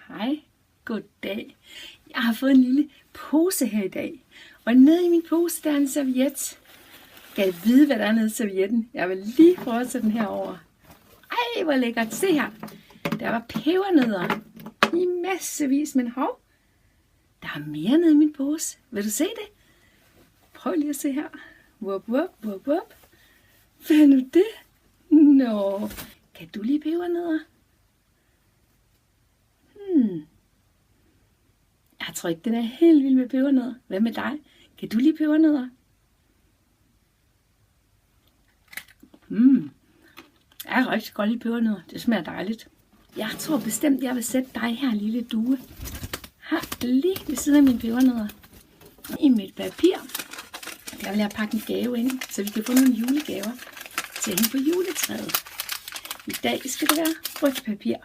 Hej, goddag. Jeg har fået en lille pose her i dag. Og nede i min pose, der er en serviet. Kan jeg vide, hvad der er nede i servietten? Jeg vil lige prøve at sætte den herover. Ej, hvor lækkert. Se her. Der var pebernødder i massevis, men hov. Der er mere nede i min pose. Vil du se det? Prøv lige at se her. Wup, wup, wup, wup. Hvad er nu det? Nå, kan du lide pebernødder? Jeg tror ikke, den er helt vild med pebernødder. Hvad med dig? Kan du lide pebernødder? Jeg kan rigtig godt lide pebernødder. Det smager dejligt. Jeg tror bestemt, jeg vil sætte dig her, lille due. Her lige ved siden af mine pebernødder. I mit papir. Der vil jeg pakke en gave ind, så vi kan få nogle julegaver til at hænge på juletræet. I dag skal det være rødt papir.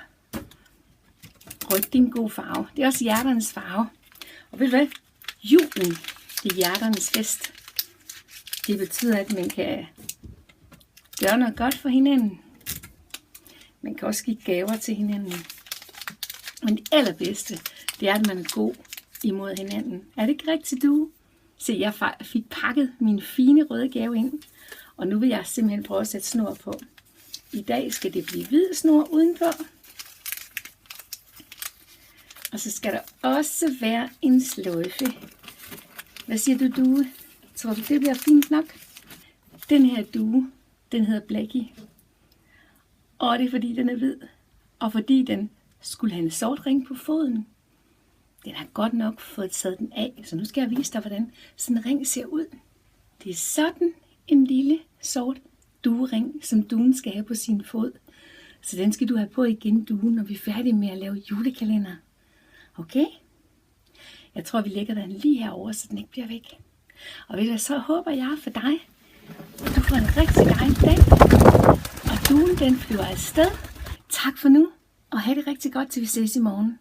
Rødt, det er en god farve. Det er også hjerternes farve. Og ved du hvad? Julen, det er hjerternes fest. Det betyder, at man kan gøre noget godt for hinanden. Man kan også give gaver til hinanden. Men det allerbedste, det er, at man er god imod hinanden. Er det ikke rigtigt, du? Se, jeg fik pakket min fine røde gave ind. Og nu vil jeg simpelthen prøve at sætte snor på. I dag skal det blive hvid snor udenpå. Og så skal der også være en sløjfe. Hvad siger du, due? Tror du, det bliver fint nok? Den her due, den hedder Blackie. Og det er fordi, den er hvid. Og fordi den skulle have en sort ring på foden. Den har godt nok fået taget den af. Så nu skal jeg vise dig, hvordan sådan en ring ser ud. Det er sådan en lille sort duering, som duen skal have på sin fod. Så den skal du have på igen, duen, når vi er færdige med at lave julekalender. Okay? Jeg tror, vi lægger den lige herover, så den ikke bliver væk. Og ved du, så håber jeg for dig, at du får en rigtig dejlig dag. Og duen, den flyver afsted. Tak for nu, og have det rigtig godt, til vi ses i morgen.